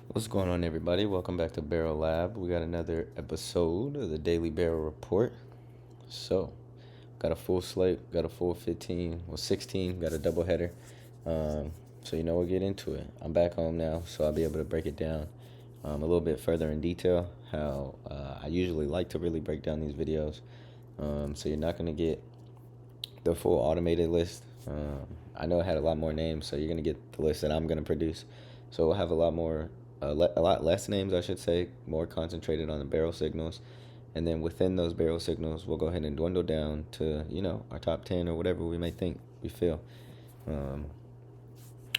What's going on, everybody? Welcome back to Barrel Lab. We got another episode of the Daily Barrel Report. So, got a full slate, got a full 15, well, 16, got a doubleheader. So, we'll get into it. I'm back home now, so I'll be able to break it down a little bit further in detail, how I usually like to really break down these videos. So, you're not going to get the full automated list. I know it had a lot more names, so you're going to get the list that I'm going to produce. So, we'll have a lot more a lot less names, I should say, more concentrated on the barrel signals. And then within those barrel signals, we'll go ahead and dwindle down to, our top 10 or whatever we may think we feel.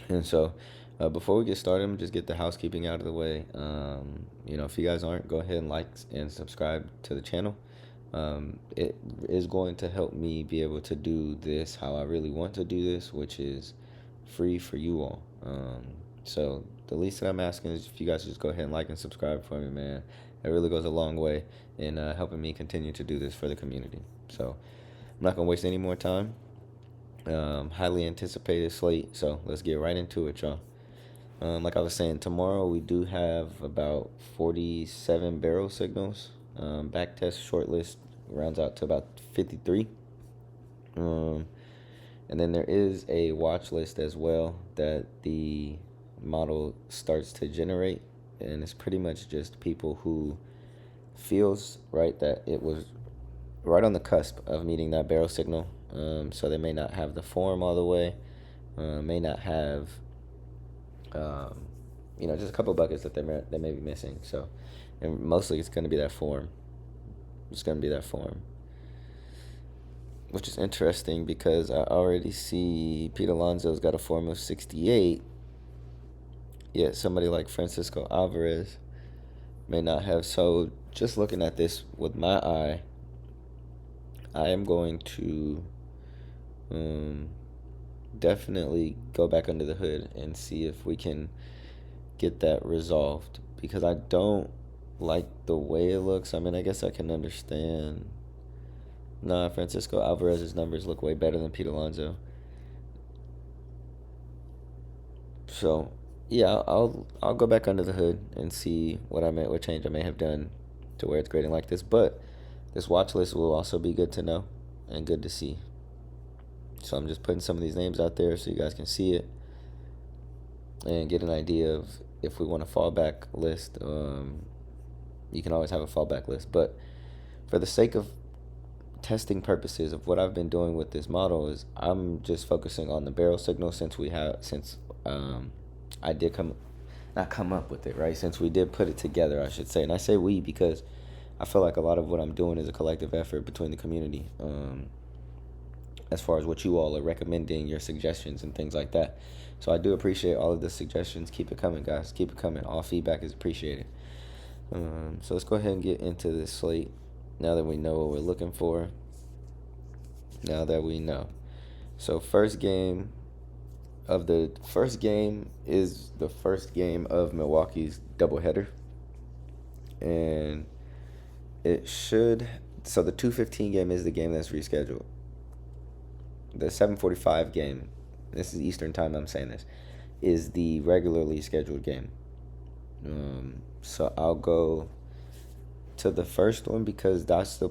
And so before we get started, just get the housekeeping out of the way. If you guys aren't, go ahead and like and subscribe to the channel. It is going to help me be able to do this how I really want to do this, which is free for you all. So the least that I'm asking is if you guys just go ahead and like and subscribe for me, man. It really goes a long way in helping me continue to do this for the community. So I'm not going to waste any more time. Highly anticipated slate, so let's get right into it, y'all. Like I was saying, tomorrow we do have about 47 barrel signals. Back test shortlist rounds out to about 53. And then there is a watch list as well that the model starts to generate, and it's pretty much just people who feels right that it was right on the cusp of meeting that barrel signal. So they may not have the form all the way, may not have just a couple buckets that they may be missing. So, and mostly it's going to be that form. It's going to be that form, which is interesting because I already see Pete Alonso's got a form of 68. Yet somebody like Francisco Alvarez may not have. So just looking at this with my eye, I am going to definitely go back under the hood and see if we can get that resolved, because I don't like the way it looks. I mean, I guess I can understand. Nah, Francisco Alvarez's numbers look way better than Pete Alonso. So yeah, I'll go back under the hood and see what change I may have done to where it's grading like this. But this watch list will also be good to know and good to see. So I'm just putting some of these names out there so you guys can see it and get an idea of if we want a fallback list. You can always have a fallback list, but for the sake of testing purposes of what I've been doing with this model is I'm just focusing on the barrel signal since I did not come up with it, right? Since we did put it together, I should say. And I say we because I feel like a lot of what I'm doing is a collective effort between the community. As far as what you all are recommending, your suggestions and things like that. So I do appreciate all of the suggestions. Keep it coming, guys. Keep it coming. All feedback is appreciated. So let's go ahead and get into this slate now that we know what we're looking for. Now that we know. So first game is the first game of Milwaukee's doubleheader. And the 2:15 game is the game that's rescheduled. The 7:45 game, this is Eastern time I'm saying this, is the regularly scheduled game. So I'll go to the first one because that's the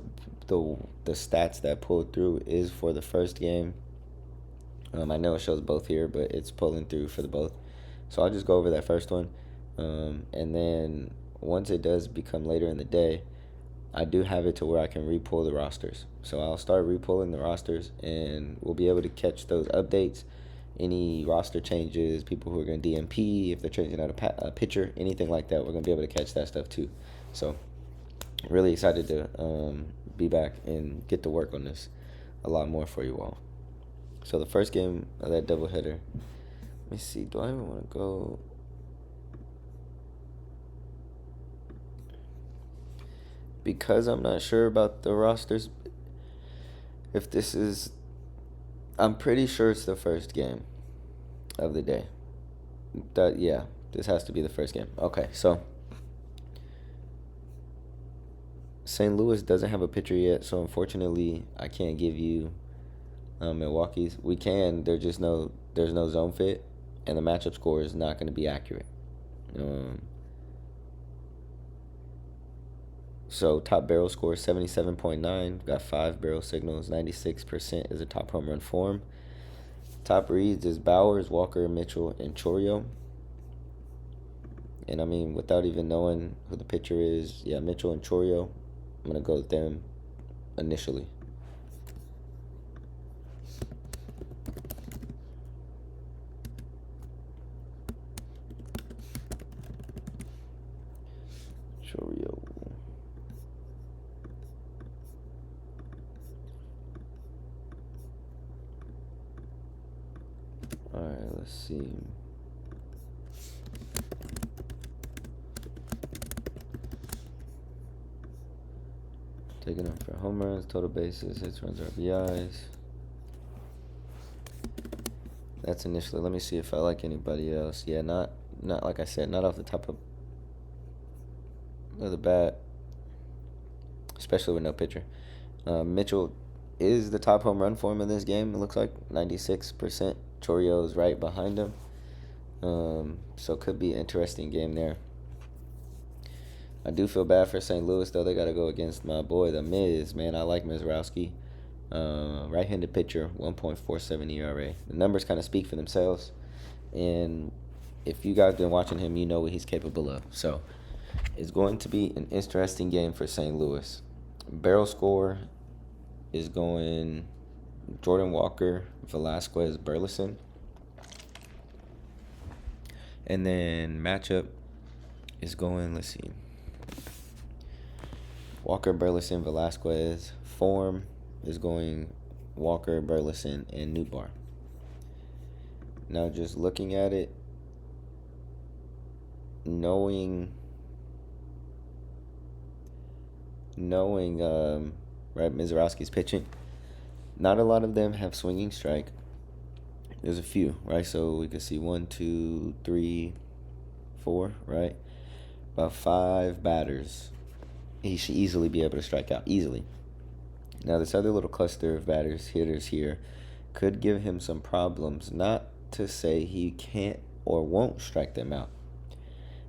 stats that pulled through is for the first game. I know it shows both here, but it's pulling through for the both. So I'll just go over that first one. And then once it does become later in the day, I do have it to where I can re-pull the rosters. So I'll start re-pulling the rosters, and we'll be able to catch those updates, any roster changes, people who are going to DMP, if they're changing out a pitcher, anything like that. We're going to be able to catch that stuff too. So really excited to be back and get to work on this a lot more for you all. So the first game of that doubleheader, let me see, do I even want to go? Because I'm not sure about the rosters, I'm pretty sure it's the first game of the day. This has to be the first game. Okay, so St. Louis doesn't have a pitcher yet, so unfortunately I can't give you Milwaukee's. We can, there's no zone fit, and the matchup score is not going to be accurate. So top barrel score 77.9. Got 5 barrel signals. 96% is a top home run form. Top reads is Bowers, Walker, Mitchell, and Chorio. And I mean, without even knowing who the pitcher is, yeah, Mitchell and Chorio, I'm going to go with them initially. Chorio. All right, let's see. Taking up for home runs, total bases, hits, runs, RBIs. That's initially. Let me see if I like anybody else. Yeah, not like I said, not off the top of the bat, especially with no pitcher. Mitchell is the top home run form in this game. It looks like 96%. Chorio's right behind him. So it could be an interesting game there. I do feel bad for St. Louis, though. They got to go against my boy, the Miz. Man, I like Mizrowski. Right-handed pitcher, 1.47 ERA. The numbers kind of speak for themselves. And if you guys been watching him, you know what he's capable of. So it's going to be an interesting game for St. Louis. Barrel score is going Jordan Walker, Velasquez, Burleson. And then matchup is going, let's see, Walker, Burleson, Velasquez. Form is going Walker, Burleson, and Newbar. Now, just looking at it, knowing right, Mizrowski's pitching, not a lot of them have swinging strike. There's a few, right? So we can see 1, 2, 3, 4, right? About 5 batters. He should easily be able to strike out, easily. Now, this other little cluster of hitters here, could give him some problems. Not to say he can't or won't strike them out.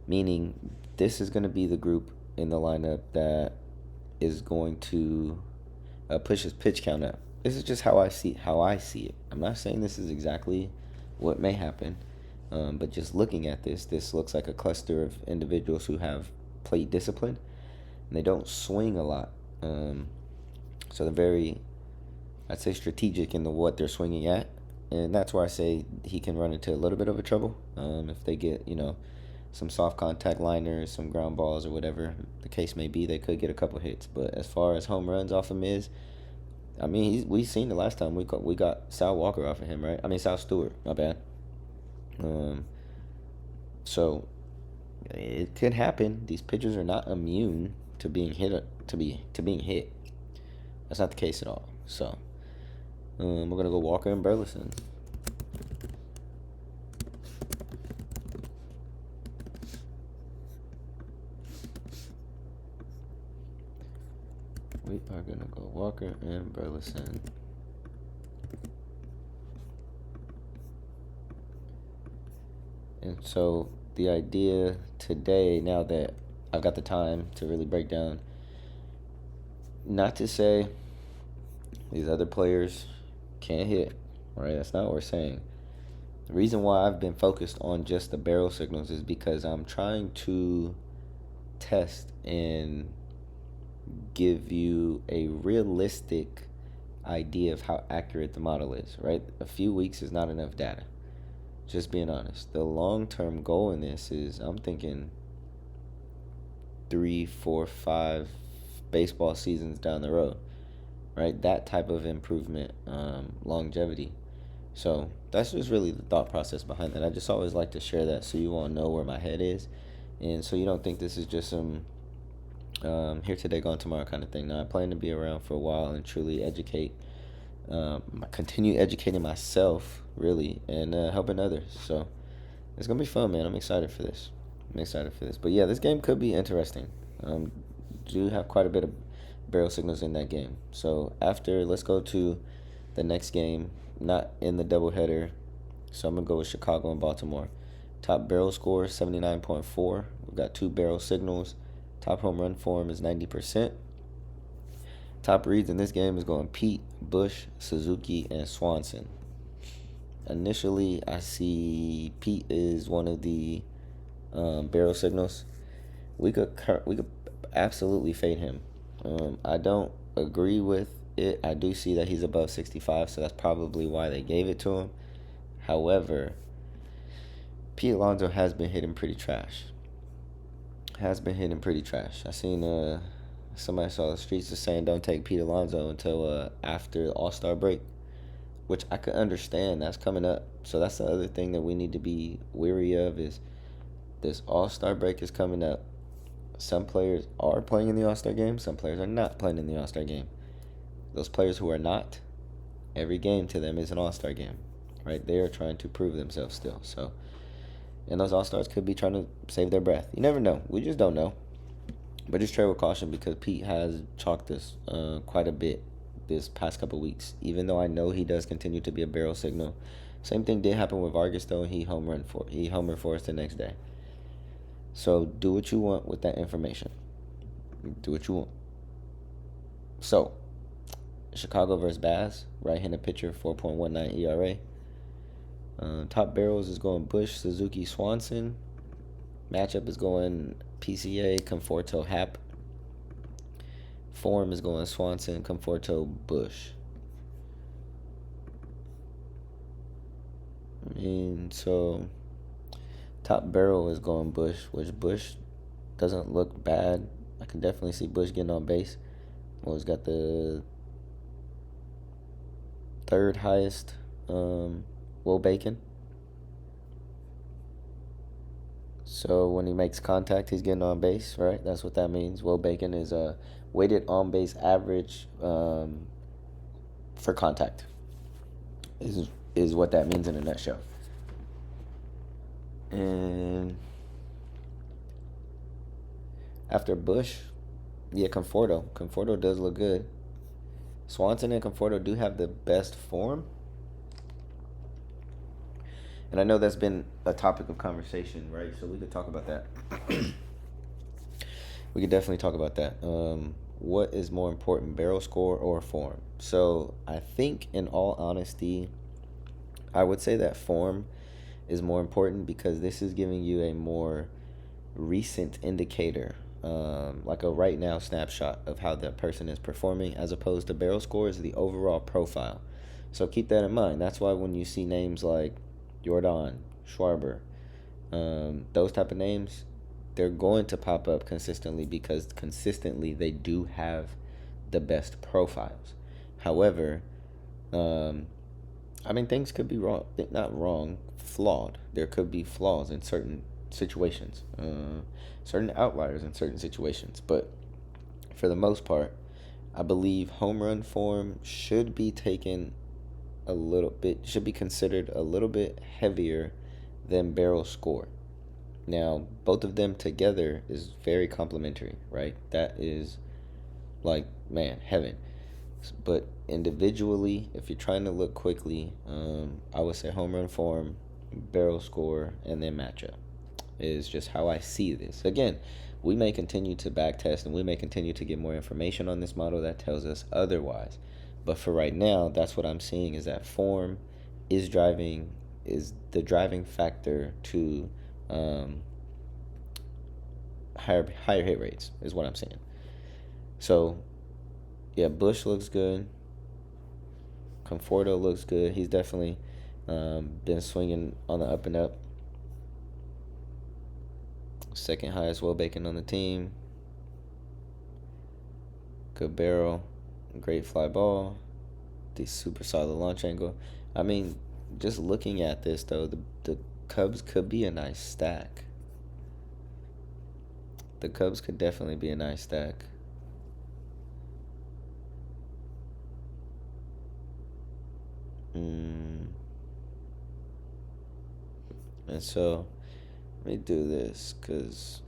Meaning, this is going to be the group in the lineup that is going to push his pitch count up. This is just how I see it. I'm not saying this is exactly what may happen, but just looking at this looks like a cluster of individuals who have plate discipline, and they don't swing a lot. So they're very, I'd say, strategic in what they're swinging at, and that's where I say he can run into a little bit of a trouble if they get, some soft contact liners, some ground balls, or whatever the case may be. They could get a couple hits, but as far as home runs off of Miz, I mean, we seen the last time we got Sal Walker off of him, right? I mean, Sal Stewart, my bad. So it could happen. These pitchers are not immune to being hit. To being hit. That's not the case at all. So we're gonna go Walker and Burleson. We are going to go Walker and Burleson. And so the idea today, now that I've got the time to really break down, not to say these other players can't hit, right? That's not what we're saying. The reason why I've been focused on just the barrel signals is because I'm trying to test and give you a realistic idea of how accurate the model is, right? A few weeks is not enough data. Just being honest. The long-term goal in this is, I'm thinking 3, 4, 5 baseball seasons down the road, right? That type of improvement, longevity. So that's just really the thought process behind that. I just always like to share that so you all know where my head is, and so you don't think this is just some here today, gone tomorrow kind of thing. Now, I plan to be around for a while and truly educate, continue educating myself, really, and helping others. So it's going to be fun, man. I'm excited for this. But yeah, this game could be interesting. Do have quite a bit of barrel signals in that game. So let's go to the next game, not in the doubleheader. So I'm going to go with Chicago and Baltimore. Top barrel score, 79.4. We've got 2 barrel signals. Top home run form is 90%. Top reads in this game is going Pete, Bush, Suzuki, and Swanson. Initially, I see Pete is one of the barrel signals. We could absolutely fade him. I don't agree with it. I do see that he's above 65, so that's probably why they gave it to him. However, Pete Alonso has been hitting pretty trash. I seen somebody saw the streets just saying don't take Pete Alonso until after the All-Star break, which I could understand. That's coming up. So that's the other thing that we need to be weary of is this All-Star break is coming up. Some players are playing in the All-Star game. Some players are not playing in the All-Star game. Those players who are not, every game to them is an All-Star game, right? They are trying to prove themselves still. So, and those All-Stars could be trying to save their breath. You never know. We just don't know. But just tread with caution because Pete has chalked us quite a bit this past couple weeks. Even though I know he does continue to be a barrel signal. Same thing did happen with Vargas though. He homered for us the next day. So do what you want with that information. Do what you want. So, Chicago versus Baz, right-handed pitcher, 4.19 ERA. Top barrels is going Bush, Suzuki, Swanson. Matchup is going PCA, Conforto, Hap. Form is going Swanson, Conforto, Bush. So top barrel is going Bush, which Bush doesn't look bad. I can definitely see Bush getting on base. Well, he's got the third highest Will Bacon. So when he makes contact, he's getting on base, right? That's what that means. Will Bacon is a weighted on base average for contact. Is what that means in a nutshell. And after Bush, yeah, Conforto. Conforto does look good. Swanson and Conforto do have the best form. And I know that's been a topic of conversation, right? So we could talk about that. We could definitely talk about that. What is more important, barrel score or form? So I think, in all honesty, I would say that form is more important because this is giving you a more recent indicator, like a right now snapshot of how that person is performing, as opposed to barrel score is the overall profile. So keep that in mind. That's why when you see names like Jordan, Schwarber, those type of names, they're going to pop up consistently because consistently they do have the best profiles. However, things could be wrong. Not wrong, flawed. There could be flaws in certain situations, certain outliers in certain situations. But for the most part, I believe home run form should be considered a little bit heavier than barrel score. Now, both of them together is very complementary, right? That is like, man, heaven. But individually, if you're trying to look quickly, I would say home run form, barrel score, and then matchup is just how I see this. Again, we may continue to backtest and we may continue to get more information on this model that tells us otherwise. But for right now, that's what I'm seeing is that form is the driving factor to higher hit rates is what I'm saying. So, yeah, Bush looks good. Conforto looks good. He's definitely been swinging on the up and up. Second highest Will Bacon on the team. Good barrel. Great fly ball. The super solid launch angle. Just looking at this, though, the Cubs could be a nice stack. The Cubs could definitely be a nice stack. And so, let me do this, because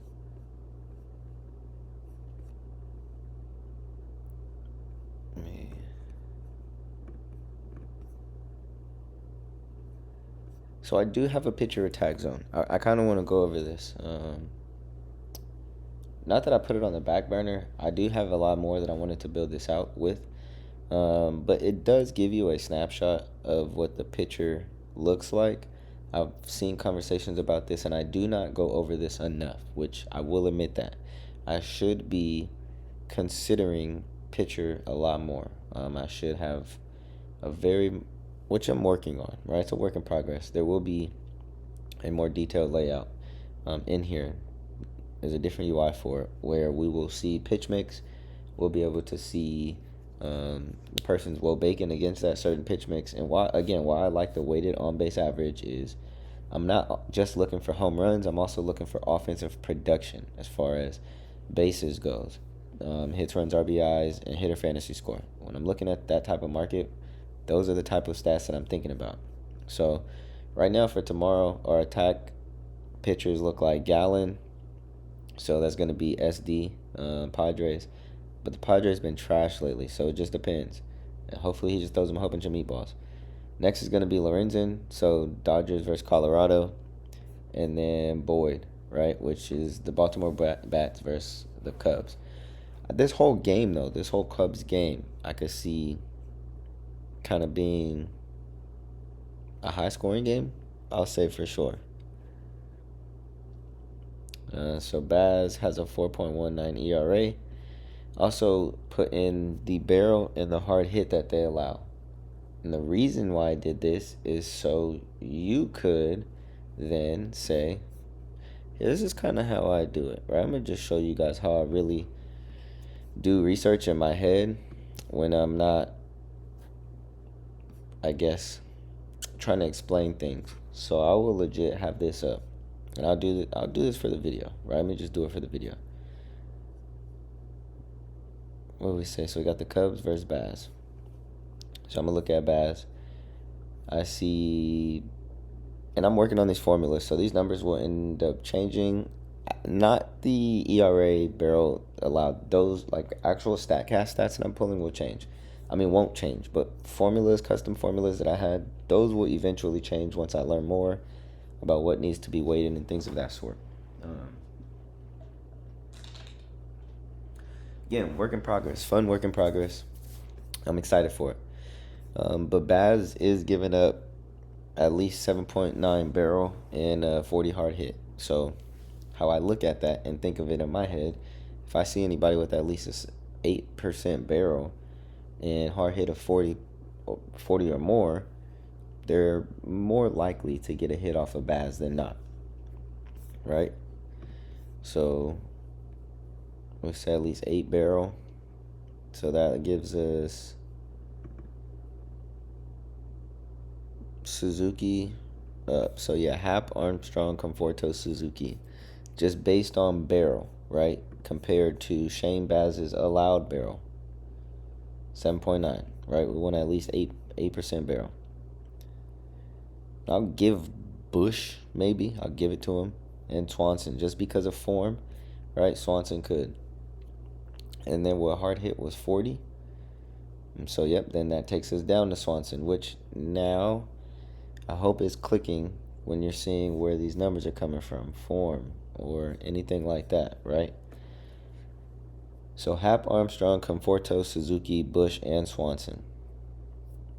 So I do have a pitcher attack zone. I kind of want to go over this. not that I put it on the back burner. I do have a lot more that I wanted to build this out with. But it does give you a snapshot of what the picture looks like. I've seen conversations about this, and I do not go over this enough, which I will admit that. I should be considering picture a lot more. I should have a very, which I'm working on, right? It's a work in progress. There will be a more detailed layout in here. There's a different UI for it where we will see pitch mix. We'll be able to see the person's bacon against that certain pitch mix. And why I like the weighted on base average is I'm not just looking for home runs. I'm also looking for offensive production as far as bases goes, hits, runs, RBIs, and hitter fantasy score. When I'm looking at that type of market, those are the type of stats that I'm thinking about. So right now for tomorrow, our attack pitchers look like Gallon. So that's going to be SD, Padres. But the Padres been trash lately, so it just depends. And hopefully he just throws them a whole bunch of meatballs. Next is going to be Lorenzen, so Dodgers versus Colorado. And then Boyd, right, which is the Baltimore Bats versus the Cubs. This whole game, though, this whole Cubs game, I could see kind of being a high-scoring game, I'll say for sure. So Baz has a 4.19 ERA. Also put in the barrel and the hard hit that they allow. And the reason why I did this is so you could then say, yeah, this is kind of how I do it, right? I'm going to just show you guys how I really do research in my head when I'm not, I guess, trying to explain things. So I will legit have this up. And I'll do this for the video, right? Let me just do it for the video. What do we say? So we got the Cubs versus Baz. So I'm going to look at Baz. I see, and I'm working on these formulas, so these numbers will end up changing. Not the ERA, barrel allowed. Those, like, actual StatCast stats that I'm pulling will change. I mean, won't change, but formulas, custom formulas that I had, those will eventually change once I learn more about what needs to be weighted and things of that sort. Again, work in progress. Fun work in progress. I'm excited for it. But Baz is giving up at least 7.9 barrel and a 40 hard hit. So how I look at that and think of it in my head, if I see anybody with at least an 8% barrel and hard hit of 40 or more, they're more likely to get a hit off of Baz than not, right? So let's say at least 8 barrel. So that gives us Suzuki. So yeah, Hap, Armstrong, Conforto, Suzuki. Just based on barrel, right? Compared to Shane Baz's allowed barrel. 7.9, right? We want at least 8% barrel. I'll give Bush, maybe. I'll give it to him. And Swanson, just because of form, right? Swanson could. And then what hard hit was 40. And so, yep, then that takes us down to Swanson, which now I hope is clicking when you're seeing where these numbers are coming from, form, or anything like that, right? So Hap, Armstrong, Conforto, Suzuki, Bush, and Swanson.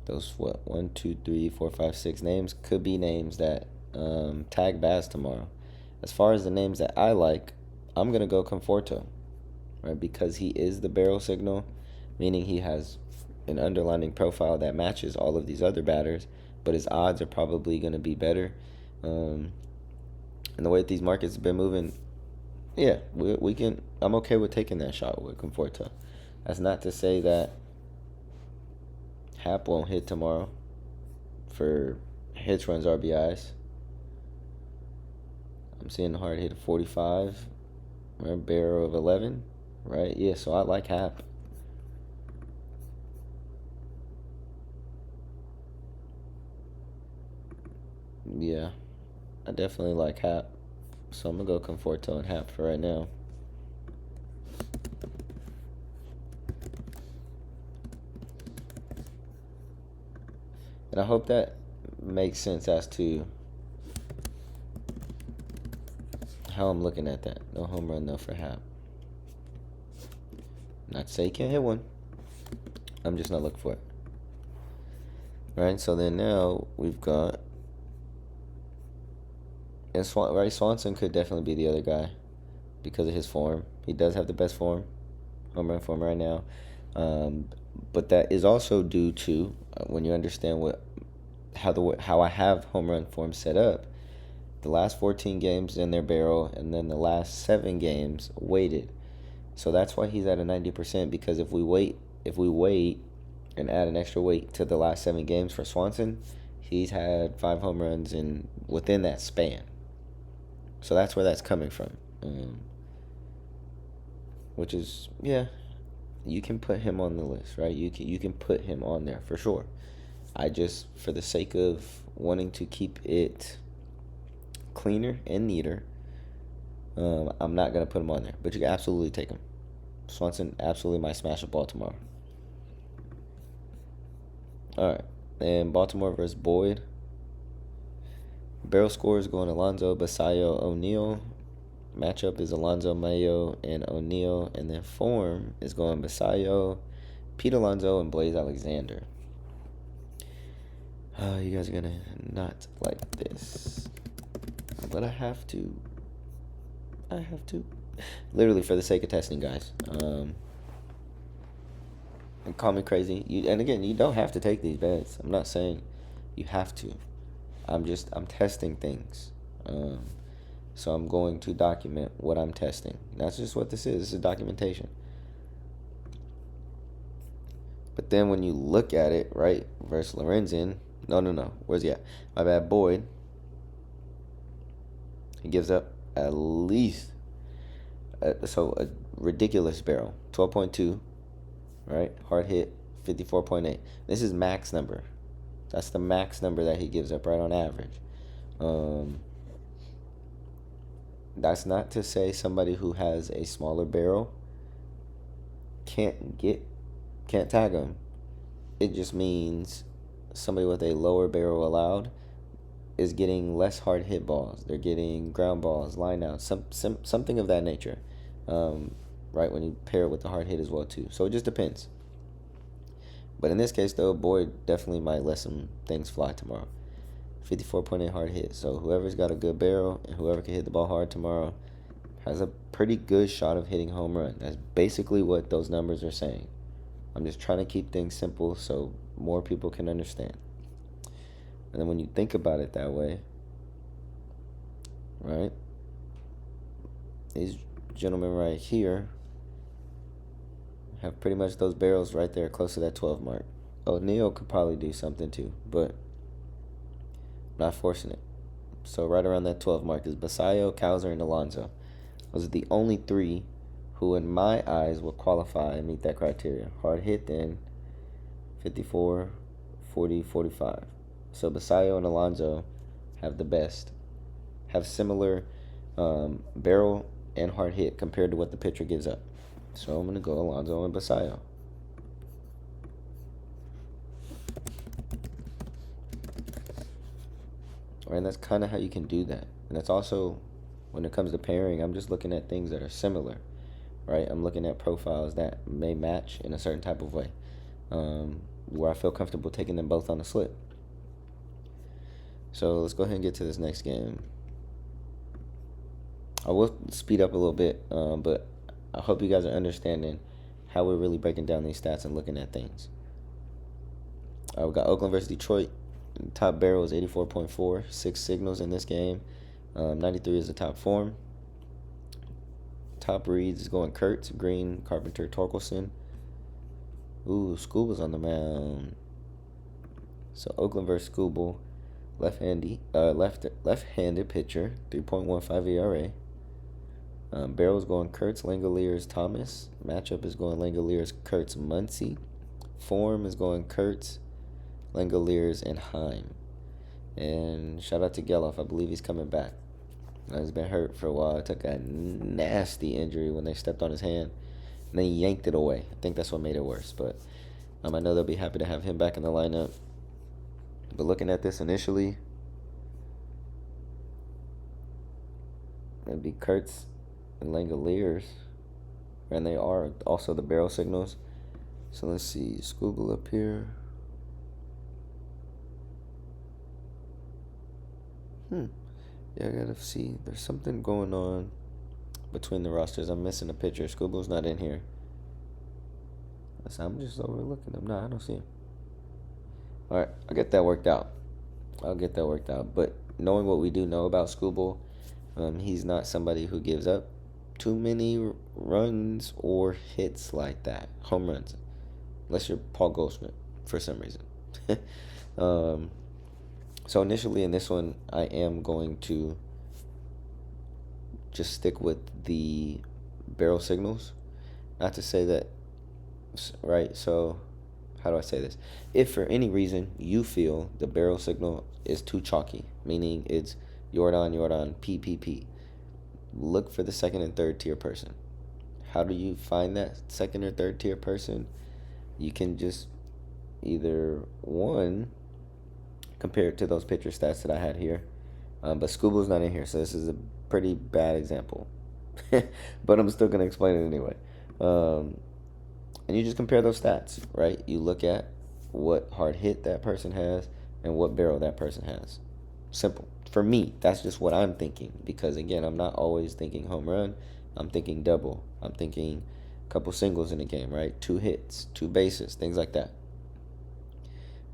Those, 1, 2, 3, 4, 5, 6 names could be names that tag Baz tomorrow. As far as the names that I like, I'm going to go Conforto, right? Because he is the barrel signal, meaning he has an underlining profile that matches all of these other batters, but his odds are probably going to be better. And the way that these markets have been moving, yeah, we can. I'm okay with taking that shot with Conforto. That's not to say that Hap won't hit tomorrow for hits, runs, RBIs. I'm seeing a hard hit of 45, right? Barrel of 11, right? Yeah, so I like Hap. Yeah, I definitely like Hap. So I'm going to go Conforto and Hap for right now. And I hope that makes sense as to how I'm looking at that. No home run, though, for Hap. Not to say he can't hit one. I'm just not looking for it. Right, so then now we've got, and Swanson could definitely be the other guy because of his form. He does have the best form, home run form right now. But that is also due to when you understand how I have home run form set up. The last 14 games in their barrel, and then the last 7 games weighted. So that's why he's at a 90%. Because if we wait and add an extra weight to the last 7 games for Swanson, he's had 5 home runs within that span. So that's where that's coming from. Which is, yeah, you can put him on the list, right? You can put him on there for sure. I just, for the sake of wanting to keep it cleaner and neater, I'm not going to put him on there. But you can absolutely take him. Swanson absolutely might smash a ball tomorrow. All right. And Baltimore versus Boyd. Barrel score is going Alonso, Basayo, O'Neal. Matchup is Alonso, Mayo, and O'Neal. And then form is going Basayo, Pete Alonso, and Blaze Alexander. You guys are going to not like this. But I have to. Literally for the sake of testing, guys. And call me crazy. And again, you don't have to take these bets. I'm not saying you have to. I'm testing things. So I'm going to document what I'm testing. That's just what this is. This is documentation. But then when you look at it, right, versus Lorenzen, no. Where's he at? My bad, Boyd. He gives up at least a ridiculous barrel, 12.2, right? Hard hit, 54.8. This is max number. That's the max number that he gives up, right, on average. That's not to say somebody who has a smaller barrel can't tag him. It just means somebody with a lower barrel allowed is getting less hard hit balls. They're getting ground balls, line outs, something of that nature. Right, when you pair it with the hard hit as well too. So it just depends. But in this case though, Boyd definitely might let some things fly tomorrow. 54.8 hard hit. So whoever's got a good barrel and whoever can hit the ball hard tomorrow has a pretty good shot of hitting home run. That's basically what those numbers are saying. I'm just trying to keep things simple so more people can understand. And then when you think about it that way, right, these gentlemen right here have pretty much those barrels right there close to that 12 mark. O'Neal could probably do something too, but not forcing it. So right around that 12 mark is Basayo, Cowser, and Alonso. Those are the only 3 who in my eyes will qualify and meet that criteria. Hard hit then, 54, 40, 45. So Basayo and Alonso have the best, have similar barrel and hard hit compared to what the pitcher gives up. So I'm going to go Alonso and Basayo. Right, and that's kind of how you can do that. And that's also, when it comes to pairing, I'm just looking at things that are similar. Right, I'm looking at profiles that may match in a certain type of way, where I feel comfortable taking them both on the slip. So let's go ahead and get to this next game. I will speed up a little bit, but I hope you guys are understanding how we're really breaking down these stats and looking at things. We got Oakland versus Detroit. Top barrel is 84.4. 6 signals in this game. 93 is the top form. Top reads is going Kurtz, Green, Carpenter, Torkelson. Ooh, Scuba's on the mound. So Oakland versus Scuba. Left-handed pitcher, 3.15 ERA. Barrel's going Kurtz, Langoliers, Thomas. Matchup is going Langoliers, Kurtz, Muncy. Form is going Kurtz, Langoliers, and Heim. And shout out to Geloff. I believe he's coming back. He's been hurt for a while. He took a nasty injury when they stepped on his hand. And then he yanked it away. I think that's what made it worse. But I know they'll be happy to have him back in the lineup. But looking at this initially, it'd be Kurtz and Langoliers. and they are also the barrel signals. So let's see, Scoogle up here. Yeah, I gotta see. There's something going on between the rosters. I'm missing a picture. Scoogle's not in here. I'm just overlooking him. Nah, I don't see him. All right, I'll get that worked out. But knowing what we do know about Scooble, he's not somebody who gives up too many runs or hits like that. Home runs. Unless you're Paul Goldschmidt for some reason. um, so initially in this one, I am going to just stick with the barrel signals. Not to say that, right? So, how do I say this? If for any reason you feel the barrel signal is too chalky, meaning it's Jordan, Jordan, PPP, look for the second and third tier person. How do you find that second or third tier person? You can just either one compare it to those pitcher stats that I had here, but Scooble's not in here, so this is a pretty bad example. But I'm still gonna explain it anyway. And you just compare those stats, right? You look at what hard hit that person has and what barrel that person has. Simple. For me, that's just what I'm thinking, because again, I'm not always thinking home run. I'm thinking double. I'm thinking a couple singles in a game, right? 2 hits, 2 bases, things like that.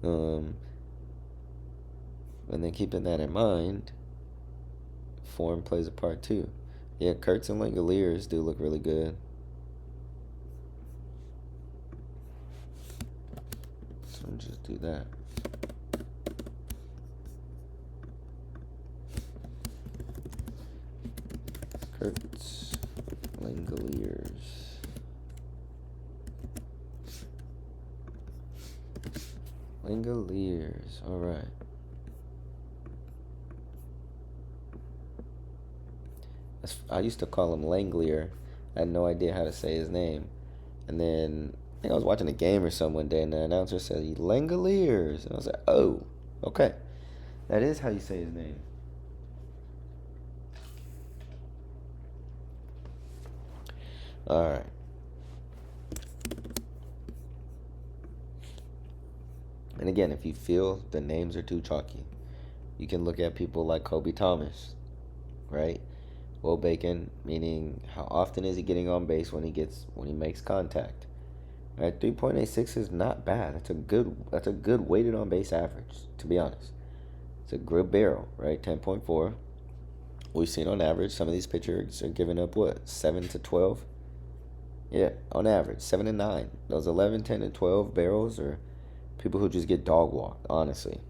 And then keeping that in mind, form plays a part too. Yeah, Kurtz and Langoliers do look really good. So just do that. Kurtz, Langoliers. Langoliers, all right. I used to call him Langlier. I had no idea how to say his name. And then I think I was watching a game or something one day, and the announcer said, Langoliers. And I was like, oh, okay. That is how you say his name. All right. And again, if you feel the names are too chalky, you can look at people like Kobe Thomas, right? Will Bacon, meaning how often is he getting on base when he makes contact. Right, 3.86 is not bad. That's a good weighted on base average, to be honest. It's a good barrel, right? 10.4. We've seen on average some of these pitchers are giving up what, 7 to 12? Yeah, on average, 7 to 9. Those 11, 10, and 12 barrels are people who just get dog walked, honestly.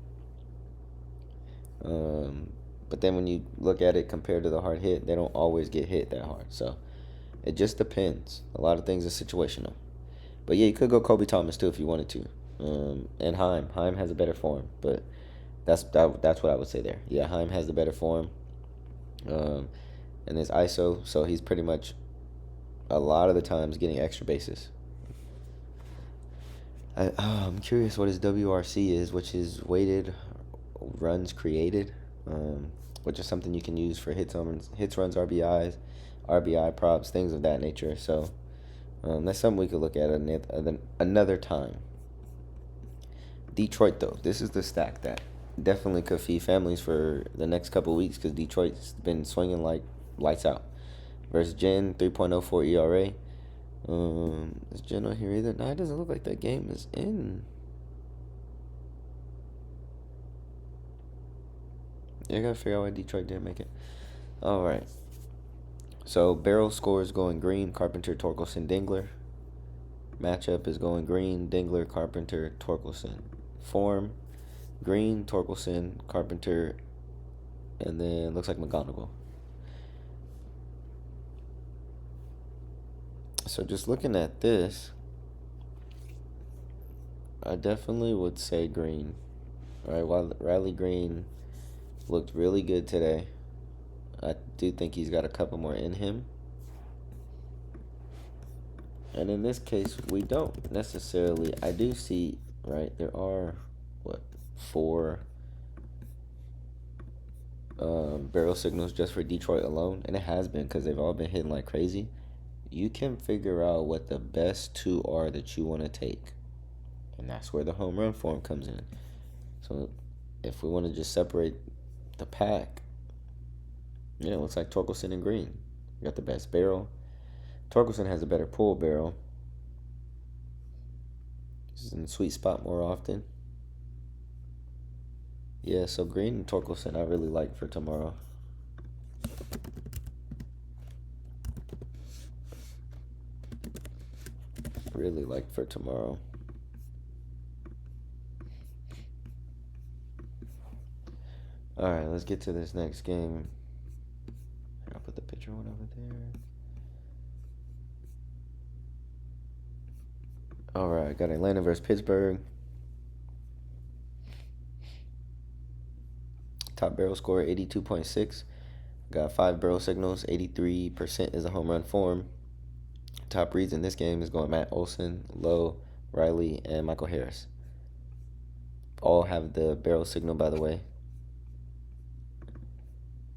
But then when you look at it compared to the hard hit, they don't always get hit that hard. So it just depends. A lot of things are situational. But yeah, you could go Kobe Thomas too if you wanted to. And Heim. Heim has a better form, but that's what I would say there. Yeah, Heim has the better form. And there's ISO, so he's pretty much a lot of the times getting extra bases. I'm curious what his WRC is, which is weighted runs created, which is something you can use for hits, runs, RBIs, RBI props, things of that nature. So that's something we could look at another time. Detroit, though, this is the stack that definitely could feed families for the next couple of weeks, because Detroit's been swinging like lights out. Versus Jen, 3.04 ERA. Is Jen on here either? No, it doesn't look like that game is in. Yeah, I gotta figure out why Detroit didn't make it. All right. So barrel score is going green. Carpenter, Torkelson, Dingler. Matchup is going green. Dingler, Carpenter, Torkelson. Form: Green, Torkelson, Carpenter, and then looks like McGonigal. So just looking at this, I definitely would say green. All right, while Riley Green looked really good today, I do think he's got a couple more in him. And in this case, we don't necessarily. I do see, right, there are, 4 barrel signals just for Detroit alone. And it has been, because they've all been hitting like crazy. you can figure out what the best two are that you want to take. And that's where the home run form comes in. So if we want to just separate the pack, it looks like Torkelson and Green. You got the best barrel. Torkelson has a better pull barrel. He's in the sweet spot more often. Yeah, so Green and Torkelson I really like for tomorrow. Really like for tomorrow. All right, let's get to this next game. I'll put the picture one over there. All right, got Atlanta versus Pittsburgh. Top barrel score 82.6. Got 5 barrel signals. 83% is a home run form. Top reads in this game is going Matt Olson, Lowe, Riley, and Michael Harris. All have the barrel signal, by the way.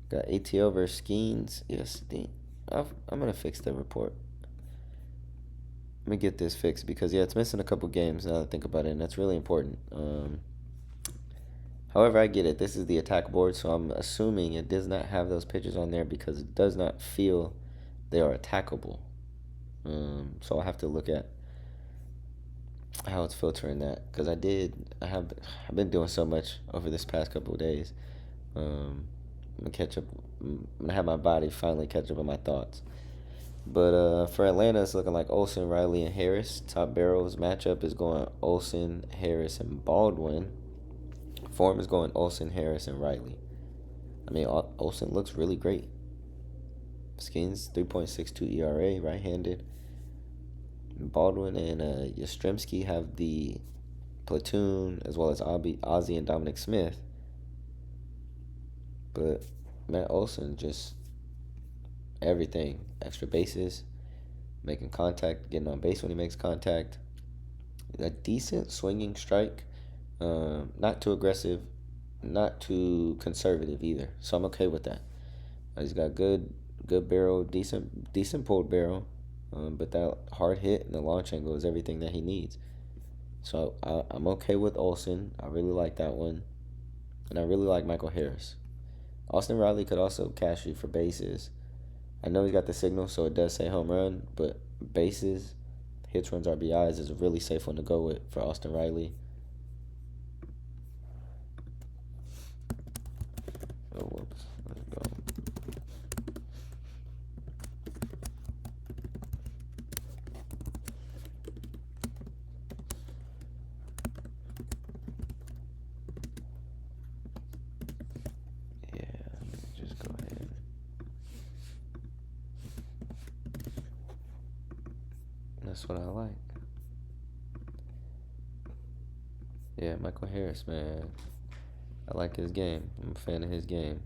Got ATL versus Skeens. Yes, I'm going to fix the report. Let me get this fixed because, it's missing a couple games now that I think about it, and that's really important. However, I get it. This is the attack board, so I'm assuming it does not have those pitches on there because it does not feel they are attackable. So I'll have to look at how it's filtering that because I've been doing so much over this past couple of days. I'm gonna catch up. I'm gonna have my body finally catch up on my thoughts. But for Atlanta, it's looking like Olson, Riley, and Harris. Top barrels matchup is going Olson, Harris, and Baldwin. Form is going Olson, Harris, and Riley. I mean, Olson looks really great. Skins 3.62 ERA, right-handed. Baldwin and Yastrzemski have the platoon, as well as Ozzie and Dominic Smith. But Matt Olson just everything. Extra bases, making contact, getting on base when he makes contact. A decent swinging strike. Not too aggressive, not too conservative either. So I'm okay with that. He's got good barrel, decent pulled barrel. But that hard hit and the launch angle is everything that he needs. So I'm okay with Olson. I really like that one. And I really like Michael Harris. Austin Riley could also cash you for bases. I know he's got the signal, so it does say home run, but bases, hits, runs, RBIs is a really safe one to go with for Austin Riley. Oh, whoops. Let's go. That's what I like. Yeah, Michael Harris, man. I like his game. I'm a fan of his game.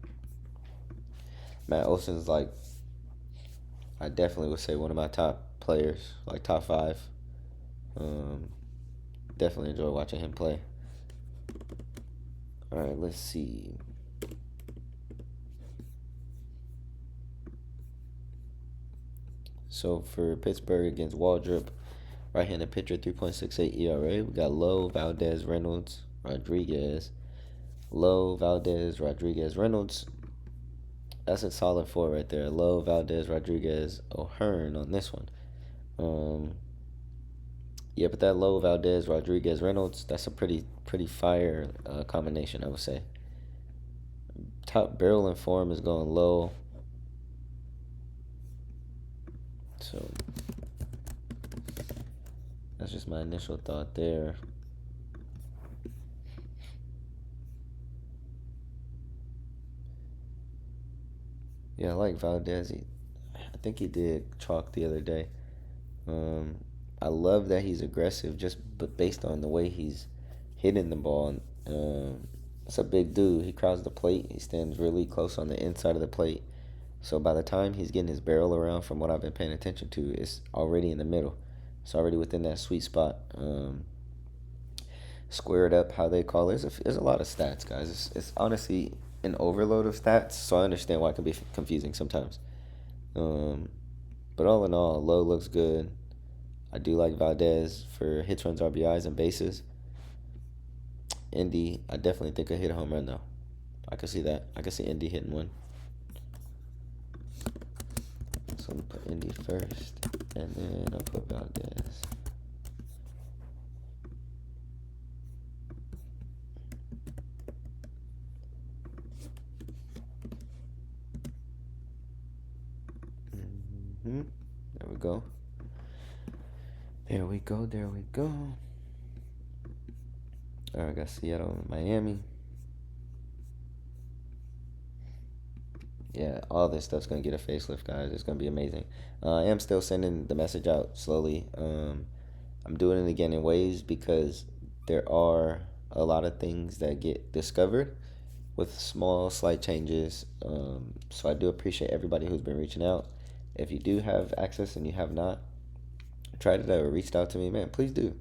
Matt Olson's I definitely would say one of my top players, like top 5. Definitely enjoy watching him play. All right, let's see. So for Pittsburgh against Waldrop, right-handed pitcher, 3.68 ERA. We got Lowe, Valdez, Reynolds, Rodriguez. Lowe, Valdez, Rodriguez, Reynolds. That's a solid 4 right there. Lowe, Valdez, Rodriguez, O'Hearn on this one. But that Lowe, Valdez, Rodriguez, Reynolds, that's a pretty fire combination, I would say. Top barrel and form is going Lowe. So that's just my initial thought there. Yeah, I like Valdez. I think he did chalk the other day. I love that he's aggressive, but based on the way he's hitting the ball. It's a big dude. He crowds the plate. He stands really close on the inside of the plate. So by the time he's getting his barrel around, from what I've been paying attention to, it's already in the middle. It's already within that sweet spot. Squared up, how they call it. There's a lot of stats, guys. It's honestly an overload of stats, so I understand why it can be confusing sometimes. But all in all, Lowe looks good. I do like Valdez for hits, runs, RBIs, and bases. Indy, I definitely think I hit a home run though. I can see that. I can see Indy hitting one. So I'm gonna put Indy first, and then I'll put Valdez. There we go. There we go. There we go. All right, I got Seattle and Miami. Yeah, all this stuff's gonna get a facelift, guys. It's gonna be amazing. I am still sending the message out slowly. I'm doing it again in waves because there are a lot of things that get discovered with small, slight changes. So I do appreciate everybody who's been reaching out. If you do have access and you have not tried it or reached out to me, man, please do.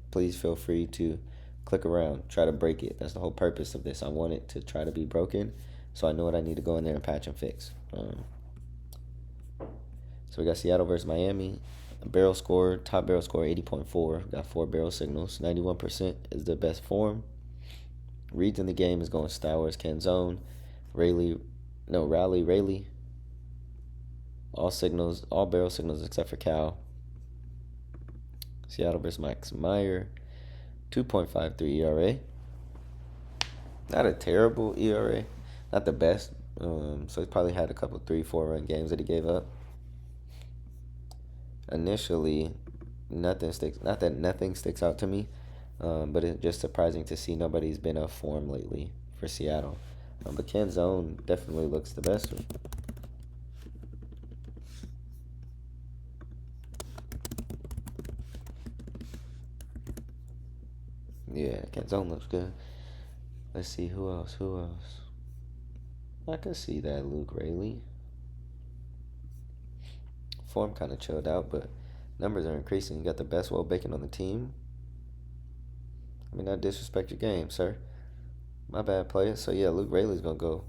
Please feel free to click around, try to break it. That's the whole purpose of this. I want it to try to be broken, so I know what I need to go in there and patch and fix. So we got Seattle versus Miami. Top barrel score 80.4. Got 4 barrel signals. 91% is the best form. Reads in the game is going Stowers, Canzone, Raley, Rayleigh. All barrel signals except for Cal. Seattle versus Max Meyer. 2.53 ERA. Not a terrible ERA. Not the best. So he probably had a couple 3-4 run games that he gave up. Initially, nothing sticks. Not that nothing sticks out to me, but it's just surprising to see nobody's been off form lately for Seattle. But Canzone definitely looks the best. Yeah, Canzone looks good. Let's see who else. I can see that Luke Rayleigh. Form kind of chilled out, but numbers are increasing. You got the best Will Bacon on the team. I mean, not disrespect your game, sir. My bad, player. So yeah, Luke Rayleigh's gonna go.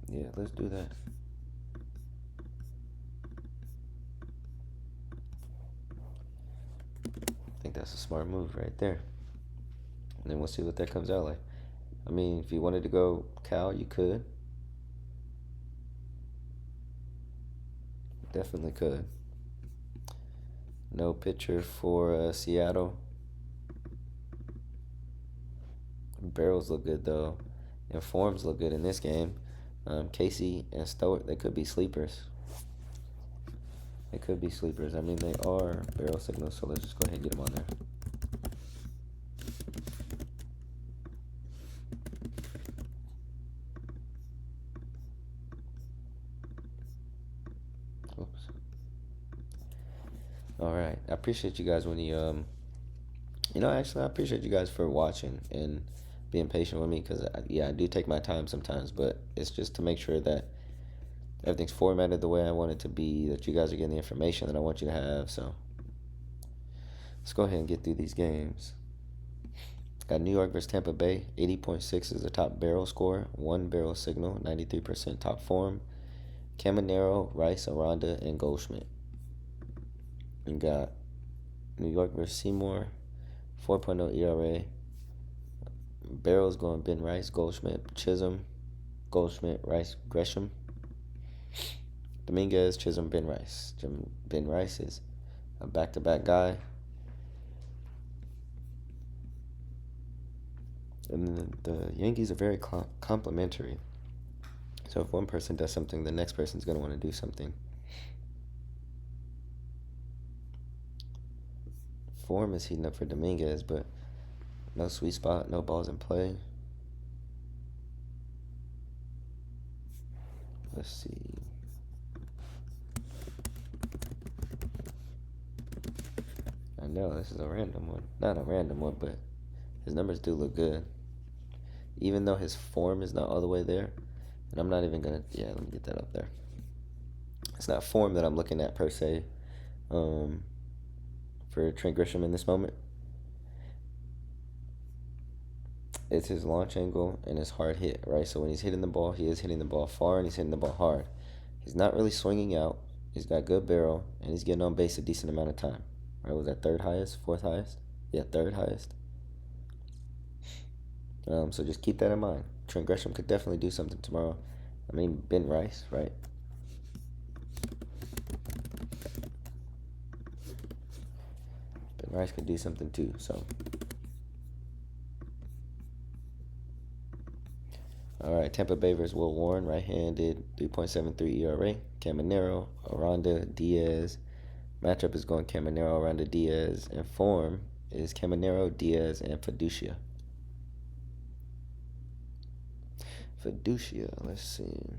Yeah, let's do that. I think that's a smart move right there. And then we'll see what that comes out like. I mean, if you wanted to go Cal, you could. Definitely could. No pitcher for Seattle. Barrels look good, though. And forms look good in this game. Casey and Stewart, they could be sleepers. They could be sleepers. I mean, they are barrel signals, so let's just go ahead and get them on there. Oops. All right. I appreciate you guys when actually, I appreciate you guys for watching and being patient with me because, I do take my time sometimes, but it's just to make sure that everything's formatted the way I want it to be, that you guys are getting the information that I want you to have. So let's go ahead and get through these games. Got New York versus Tampa Bay. 80.6 is the top barrel score. 1 barrel signal. 93% top form. Caminero, Rice, Aranda, and Goldschmidt. We got New York versus Seymour. 4.0 ERA. Barrels going Ben Rice, Goldschmidt, Chisholm, Goldschmidt, Rice, Gresham. Dominguez, Chisholm, Ben Rice. Ben Rice is a back-to-back guy. And the Yankees are very complimentary. So if one person does something, the next person's going to want to do something. Form is heating up for Dominguez, but no sweet spot, no balls in play. Let's see. I know this is a random one. Not a random one, but his numbers do look good. Even though his form is not all the way there. And I'm not even going to... Yeah, let me get that up there. It's not form that I'm looking at per se for Trent Grisham in this moment. it's his launch angle and his hard hit, right? So when he's hitting the ball, he is hitting the ball far and he's hitting the ball hard. He's not really swinging out. He's got good barrel and he's getting on base a decent amount of time. Right? Was that third highest, fourth highest? Yeah, third highest. So just keep that in mind. Trent Gresham could definitely do something tomorrow. I mean, Ben Rice, right? Ben Rice could do something too. So, all right, Tampa Bay versus Will Warren, right-handed, 3.73 ERA. Caminero, Aranda, Diaz. Matchup is going Caminero, Aranda, Diaz, and form is Caminero, Diaz, and Fiducia. Let's see.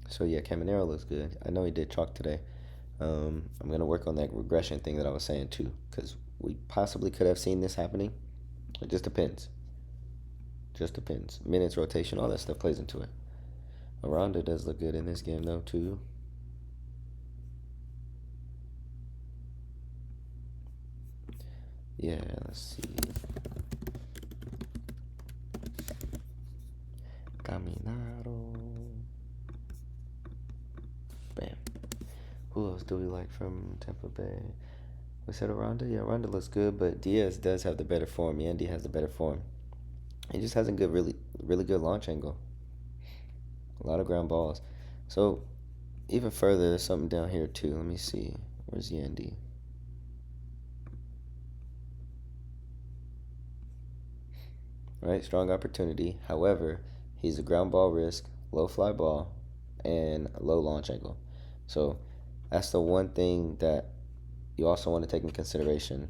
So yeah, Caminero looks good. I know he did chalk today. I'm gonna work on that regression thing that I was saying too, because we possibly could have seen this happening. It just depends. Minutes, rotation, all that stuff plays into it. Aranda does look good in this game though too. Yeah, let's see. Caminado. Bam. Who else do we like from Tampa Bay? We said Aranda. Yeah, Aranda looks good, but Diaz does have the better form. Yandy has the better form. He just has a good, really good launch angle. A lot of ground balls. So even further, there's something down here too. Let me see. Where's Yandy? Right, strong opportunity. However, he's a ground ball risk, low fly ball, and low launch angle. So that's the one thing that you also want to take into consideration.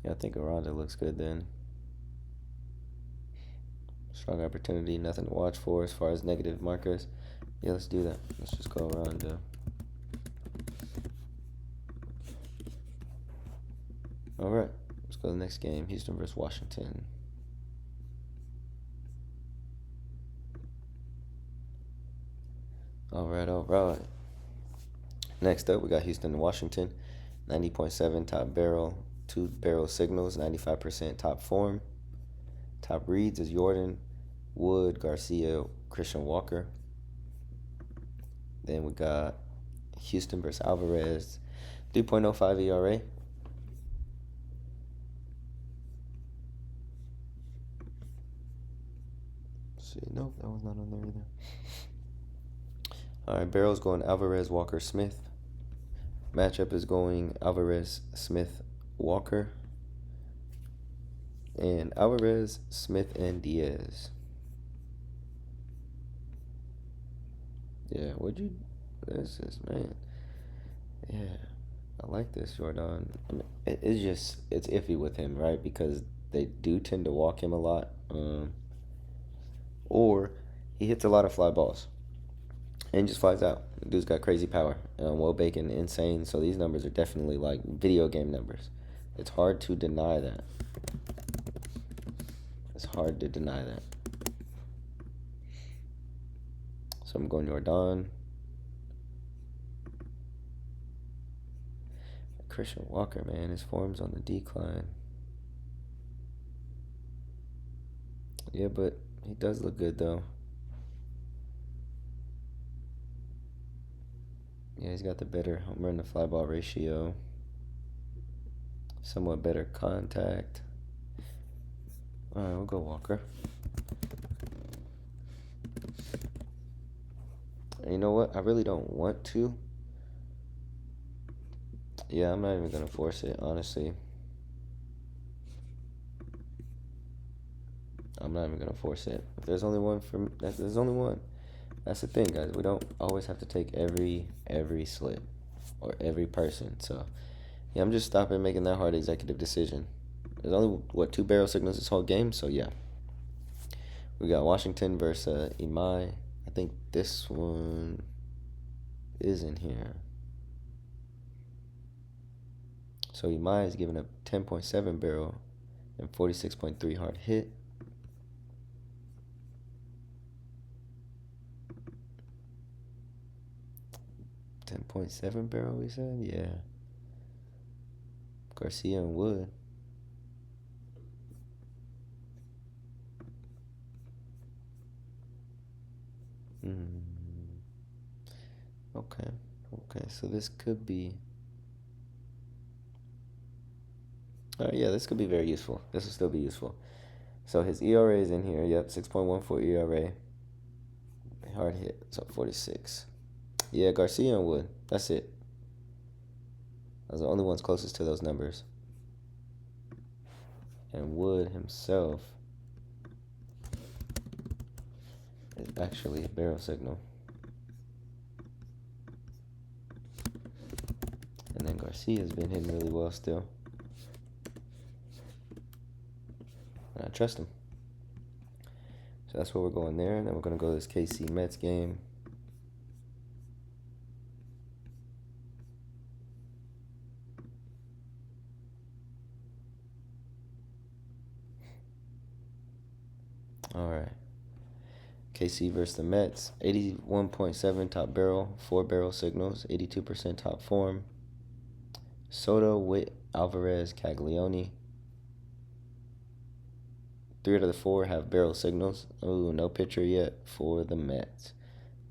Yeah, I think Aranda looks good then. Strong opportunity, nothing to watch for as far as negative markers. Yeah, let's do that. Let's just go Aranda. All right, let's go to the next game. Houston versus Washington. All right. Next up, we got Houston and Washington. 90.7 top barrel, 2 barrel signals, 95% top form. Top reads is Jordan, Wood, Garcia, Christian Walker. Then we got Houston versus Alvarez, 3.05 ERA. See, nope, that one's not on there either. All right, barrels going Alvarez, Walker, Smith. Matchup is going Alvarez, Smith, Walker. And Alvarez, Smith, and Diaz. Yeah, this is, man. Yeah, I like this, Jordan. I mean, it's iffy with him, right? Because they do tend to walk him a lot. Or he hits a lot of fly balls and just flies out. The dude's got crazy power. Will Bacon, insane. So these numbers are definitely like video game numbers. It's hard to deny that. So I'm going Jordan. Christian Walker, man, his form's on the decline. Yeah, but he does look good, though. Yeah, he's got the better homer and the fly ball ratio. Somewhat better contact. All right, we'll go Walker. And you know what? I really don't want to. Yeah, I'm not even going to force it, honestly. I'm not even going to force it. If there's only one there's only one. That's the thing, guys. We don't always have to take every slip or every person. So, yeah, I'm just stopping making that hard executive decision. There's only, 2 barrel signals this whole game? So, yeah. We got Washington versus Imai. I think this one is in here. So, Imai is giving up 10.7 barrel and 46.3 hard hit. 10.7 80.7 barrel, we said? Yeah. Garcia and Wood. Mm. Okay. Okay, so this could be... yeah, this could be very useful. This will still be useful. So his ERA is in here. Yep, 6.14 ERA. Hard hit. So 46. Yeah, Garcia and Wood. That's it. Those are the only ones closest to those numbers. And Wood himself is actually a barrel signal. And then Garcia's been hitting really well still. And I trust him. So that's where we're going there. And then we're going to go to this KC Mets game. All right. KC versus the Mets. 81.7 top barrel, 4 barrel signals, 82% top form. Soto, Witt, Alvarez, Caglioni. 3 out of the 4 have barrel signals. Ooh, no pitcher yet for the Mets.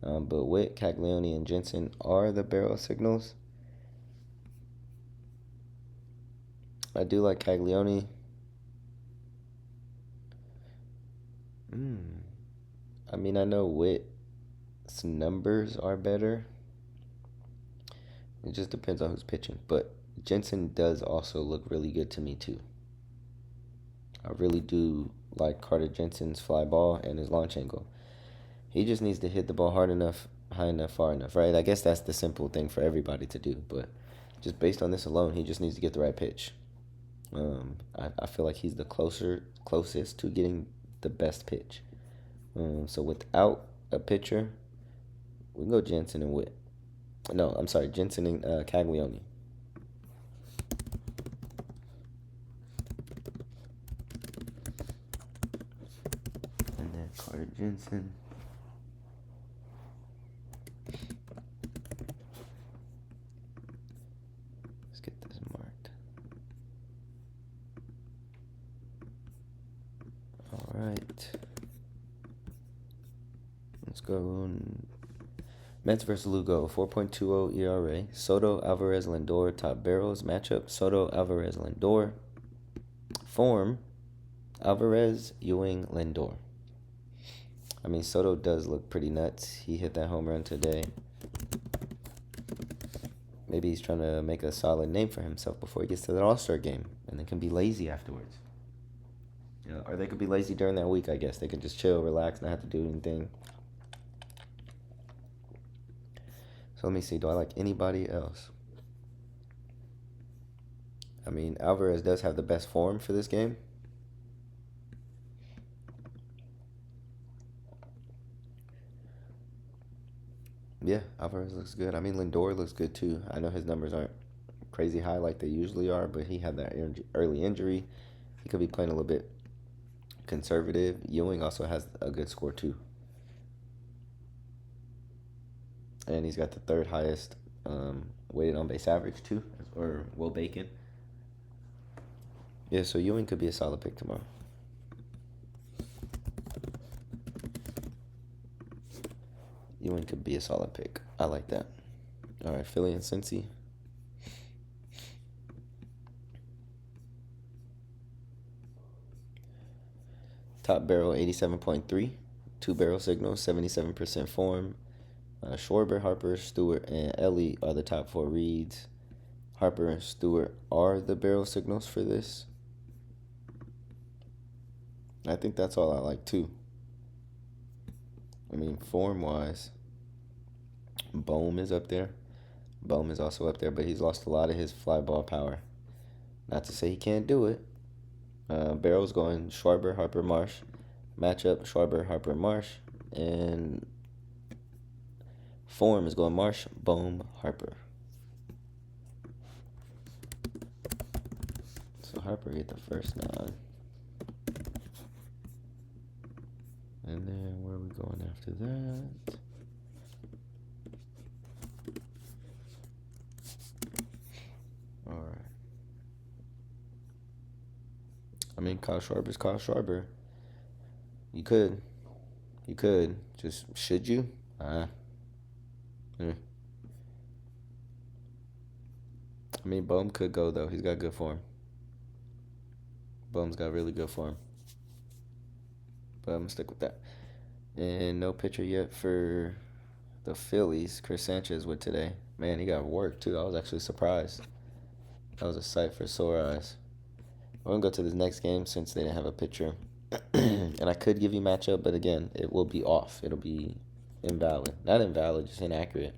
But Witt, Caglioni, and Jensen are the barrel signals. I do like Caglioni. I mean, I know Witt's numbers are better. It just depends on who's pitching. But Jensen does also look really good to me, too. I really do like Carter Jensen's fly ball and his launch angle. He just needs to hit the ball hard enough, high enough, far enough, right? I guess that's the simple thing for everybody to do. But just based on this alone, he just needs to get the right pitch. I feel like he's the closest to getting the best pitch. So without a pitcher, we can go Jensen and Witt. No, I'm sorry, Jensen and Caglioni. And then Carter Jensen. Let's get this marked. All right. Let's go. Mets versus Lugo, 4.20 ERA. Soto, Alvarez, Lindor, top barrels matchup. Soto, Alvarez, Lindor. Form, Alvarez, Ewing, Lindor. I mean, Soto does look pretty nuts. He hit that home run today. Maybe he's trying to make a solid name for himself before he gets to that All-Star game, and then can be lazy afterwards. Or they could be lazy during that week, I guess. They can just chill, relax, not have to do anything. So let me see. Do I like anybody else? I mean, Alvarez does have the best form for this game. Yeah, Alvarez looks good. I mean, Lindor looks good too. I know his numbers aren't crazy high like they usually are, but he had that early injury. He could be playing a little bit conservative. Ewing also has a good score too. And he's got the 3rd highest weighted on base average too, or Will Bacon. Yeah, so Ewing could be a solid pick tomorrow. Ewing could be a solid pick. I like that. All right, Philly and Cincy. Top barrel 87.3, 2 barrel signals, 77% form. Schwarber, Harper, Stewart, and Ellie are the top 4 reads. Harper and Stewart are the barrel signals for this. I think that's all I like too. I mean, form-wise, Bohm is up there. Bohm is also up there, but he's lost a lot of his fly ball power. Not to say he can't do it. Barrel's going Schwarber, Harper, Marsh. Matchup, Schwarber, Harper, Marsh. And form is going Marsh, Bohm, Harper. So Harper get the first nod. And then where are we going after that? I mean, Kyle Schwarber's Kyle Schwarber. You could. You could. Just, should you? Yeah. I mean, Bohm could go, though. He's got good form. Bohm's got really good form. But I'm going to stick with that. And no pitcher yet for the Phillies. Chris Sanchez with today. Man, he got work, too. I was actually surprised. That was a sight for sore eyes. We're going to go to this next game since they didn't have a pitcher. And I could give you matchup, but again, it will be off. It'll be invalid. Not invalid, just inaccurate.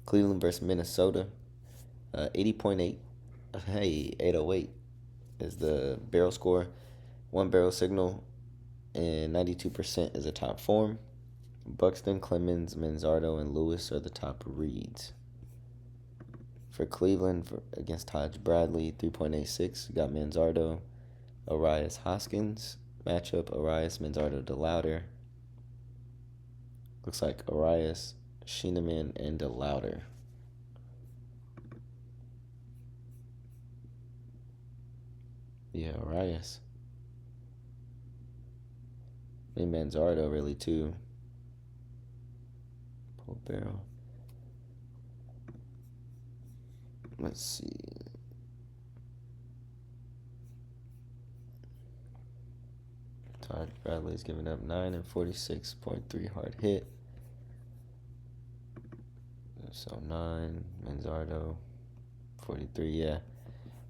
Cleveland versus Minnesota. 80.8. Hey, 808 is the barrel score. One barrel signal, and 92% is a top form. Buxton, Clemens, Manzardo, and Lewis are the top reads. For Cleveland, against Taj Bradley, 3.86. Got Manzardo, Arias, Hoskins. Matchup, Arias, Manzardo, DeLauder. Looks like Arias, Schienemann, and DeLauder. Yeah, Arias. And Manzardo, really, too. Pull barrel. Let's see. Todd Bradley's giving up 9 and 46.3 hard hit. So 9. Manzardo, 43. Yeah.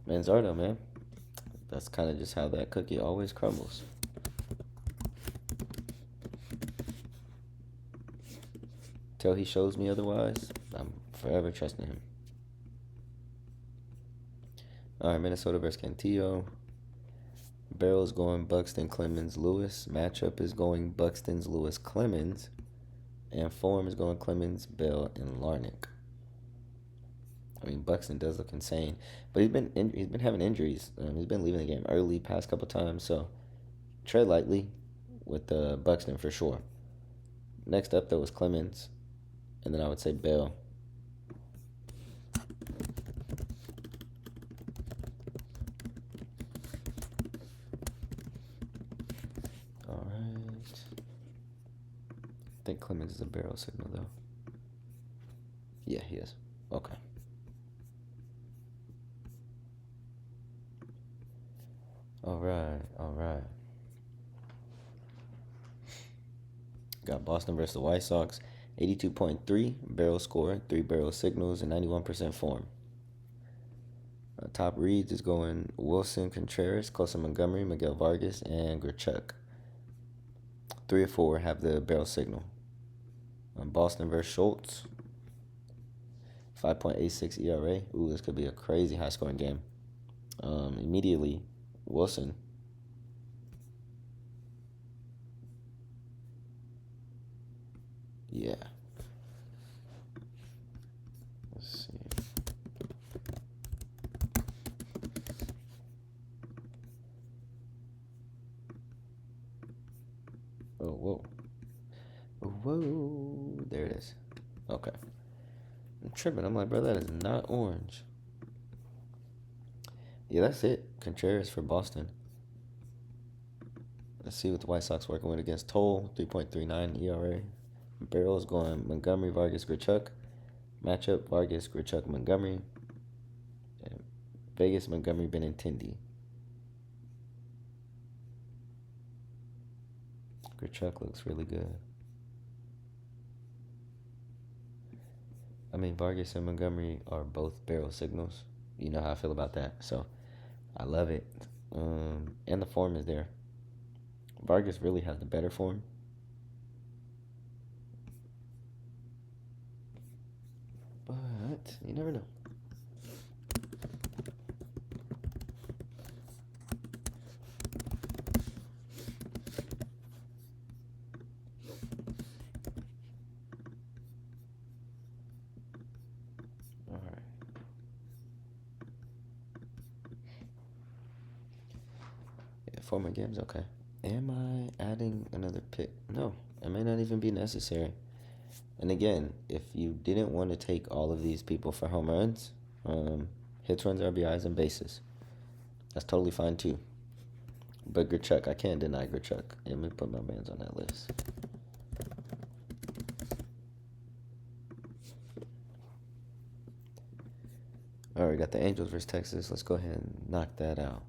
Manzardo, man. That's kind of just how that cookie always crumbles. Till he shows me otherwise, I'm forever trusting him. All right, Minnesota versus Cantillo. Barrel is going Buxton, Clemens, Lewis. Matchup is going Buxton's, Lewis, Clemens. And form is going Clemens, Bell, and Larnick. I mean, Buxton does look insane, but he's been having injuries. He's been leaving the game early past couple times, so tread lightly with Buxton for sure. Next up, though, was Clemens, and then I would say Bell. All right. I think Clemens is a barrel signal, though. Yeah, he is. Okay. All right. Got Boston versus the White Sox. 82.3 barrel score, 3 barrel signals, and 91% form. Top reads is going Wilson, Contreras, Closa Montgomery, Miguel Vargas, and Grichuk. 3 or 4 have the barrel signal. Boston versus Schultz. 5.86 ERA. Ooh, this could be a crazy high-scoring game. Immediately, Wilson. Yeah. Let's see. Oh, whoa. Whoa. There it is. Okay. I'm tripping. I'm like, bro, that is not orange. Yeah, that's it. Contreras for Boston. Let's see what the White Sox working with against Toll. 3.39 ERA. Barrel is going Montgomery, Vargas, Grichuk. Matchup, Vargas, Grichuk, Montgomery. And Vegas, Montgomery, Benintendi. Grichuk looks really good. I mean, Vargas and Montgomery are both barrel signals. You know how I feel about that. So, I love it. And the form is there. Vargas really has the better form. But you never know. All right. Yeah, 4 more games, okay. Am I adding another pick? No, it may not even be necessary. And again, if you didn't want to take all of these people for home runs, hits, runs, RBIs, and bases, That's totally fine too. But Grichuk, I can't deny Grichuk. Yeah, let me put my man's on that list. All right, got the Angels versus Texas. Let's go ahead and knock that out.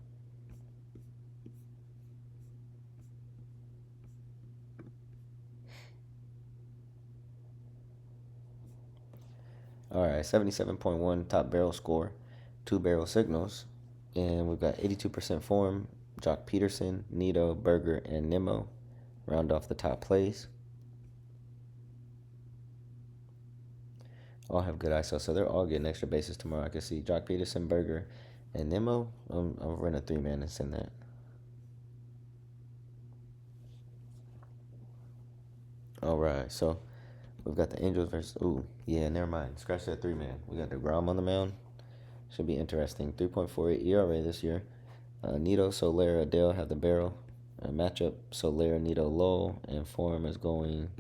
All right, 77.1 top barrel score, 2 barrel signals. And we've got 82% form, Jock Peterson, Nito, Berger, and Nimmo round off the top plays. All have good ISO, so they're all getting extra bases tomorrow. I can see Jock Peterson, Berger, and Nimmo. I'll run a 3-man and send that. All right, so we've got the Angels versus. Ooh, yeah, never mind. Scratch that 3-man. We got DeGrom on the mound. Should be interesting. 3.48 ERA this year. Nito, Soler, Adele have the barrel. Matchup: Soler, Nito, Lowell, and form is going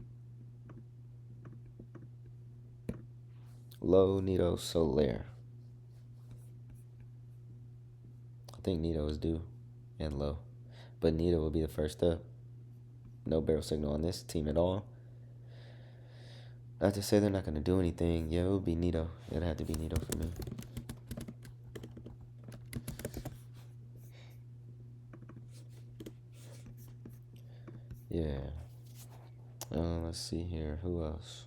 Low, Nito, Soler. I think Nito is due and low, but Nito will be the first up. No barrel signal on this team at all. Not to say they're not going to do anything. Yeah, it would be Nito. It'd have to be Nito for me. Yeah. Let's see here. Who else?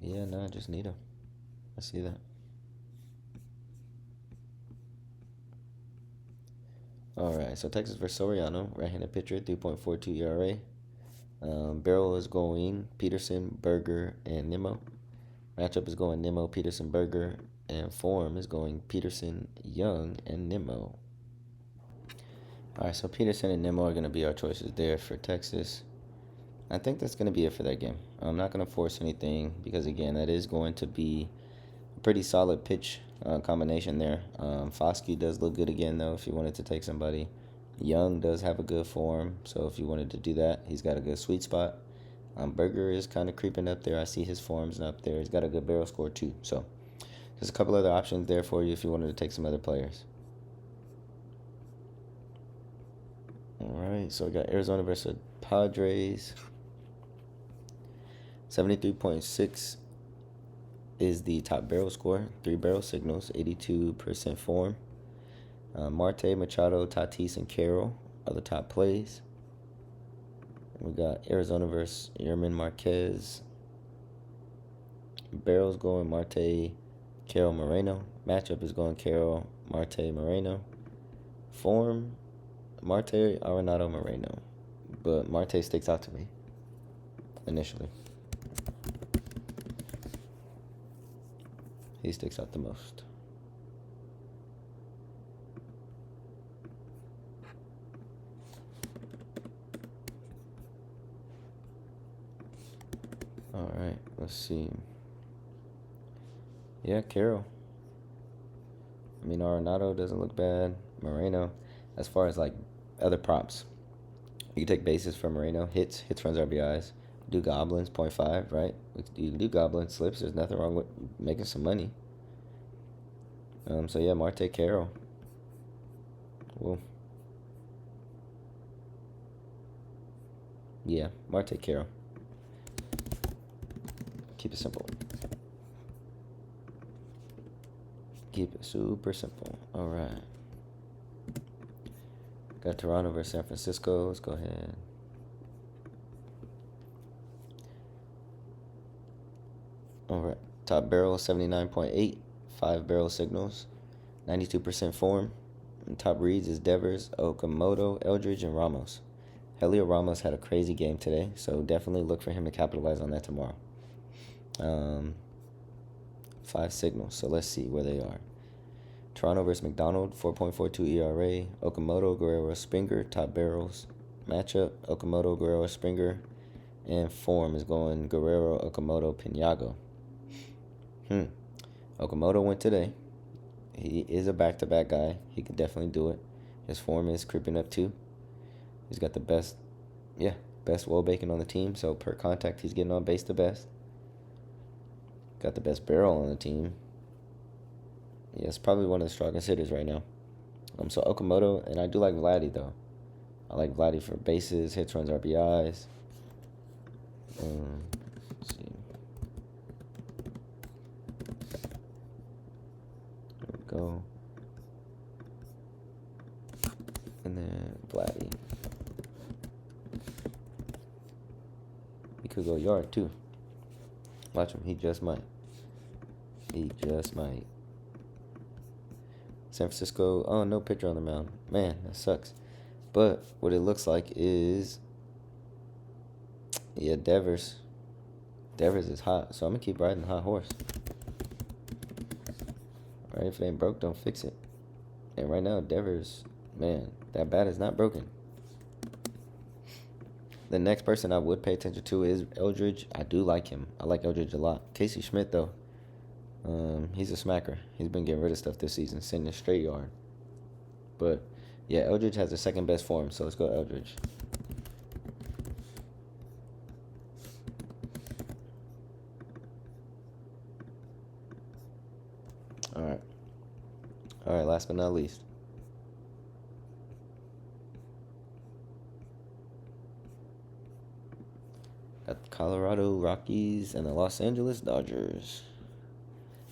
Yeah, no, just Nito. I see that. All right, so Texas versus Soriano, right-handed pitcher, 3.42 ERA. Barrel is going Peterson, Berger, and Nimmo. Matchup is going Nimmo, Peterson, Berger, and form is going Peterson, Young, and Nimmo. All right, so Peterson and Nimmo are going to be our choices there for Texas. I think that's going to be it for that game. I'm not going to force anything because, again, that is going to be a pretty solid pitch combination there. Foskey does look good again, though, if you wanted to take somebody. Young does have a good form, so if you wanted to do that, he's got a good sweet spot. Berger is kind of creeping up there. I see his forms up there. He's got a good barrel score, too. So there's a couple other options there for you if you wanted to take some other players. All right, so we got Arizona versus Padres. 73.6 is the top barrel score. 3 barrel signals, 82% form. Marte, Machado, Tatis, and Carroll are the top plays. We got Arizona versus Yerman Marquez. Barrels going Marte, Carroll, Moreno. Matchup is going Carroll, Marte, Moreno. Form, Marte, Arenado, Moreno. But Marte sticks out to me initially. He sticks out the most. All right, let's see. Yeah, Carroll. I mean, Arenado doesn't look bad. Moreno, as far as like other props, you can take bases for Moreno. Hits, runs, RBIs. Do goblins, 0.5, right? You can do goblin slips. There's nothing wrong with making some money. So yeah, Marte, Carroll. Well, yeah, Marte, Carroll. Keep it simple. Keep it super simple. All right. Got Toronto versus San Francisco. Let's go ahead. All right. Top barrel, 79.8. 5 barrel signals. 92% form. And top reads is Devers, Okamoto, Eldridge, and Ramos. Helio Ramos had a crazy game today, so definitely look for him to capitalize on that tomorrow. 5 signals, so let's see where they are. Toronto versus McDonald, 4.42 ERA. Okamoto, Guerrero, Springer, top barrels. Matchup, Okamoto, Guerrero, Springer. And form is going Guerrero, Okamoto, Pinago. Okamoto went today. He is a back-to-back guy. He can definitely do it. His form is creeping up too. He's got the best wall bacon on the team. So per contact, he's getting on base the best. Got the best barrel on the team. Yeah, it's probably one of the strongest hitters right now. So Okamoto, and I do like Vladdy though. I like Vladdy for bases, hits, runs, RBIs. Let's see. There we go. And then Vladdy. He could go yard too. Watch him. He just might. He just might. San Francisco. Oh, no pitcher on the mound. Man, that sucks. But what it looks like is, yeah, Devers. Devers is hot, so I'm gonna keep riding the hot horse. Right, if it ain't broke, don't fix it. And right now, Devers, man, that bat is not broken. The next person I would pay attention to is Eldridge. I do like him. I like Eldridge a lot. Casey Schmidt, though, he's a smacker. He's been getting rid of stuff this season, sending a straight yard. But, yeah, Eldridge has the second best form, so let's go Eldridge. All right, last but not least. Got the Colorado Rockies and the Los Angeles Dodgers.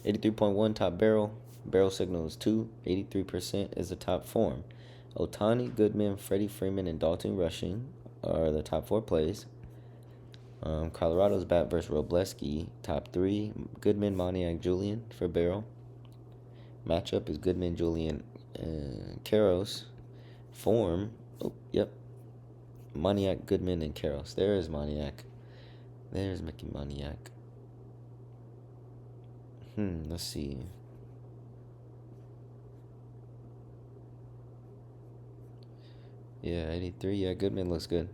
83.1 top barrel. Barrel signal is 2. 83% is the top form. Ohtani, Goodman, Freddie Freeman, and Dalton Rushing are the top 4 plays. Colorado's bat versus Robleski, top 3. Goodman, Moniak, Julian for barrel. Matchup is Goodman, Julian, and Karros. Form, Moniak, Goodman, and Karros. There is Moniak. There's Mickey Moniak. Let's see. Yeah, 83. Yeah, Goodman looks good.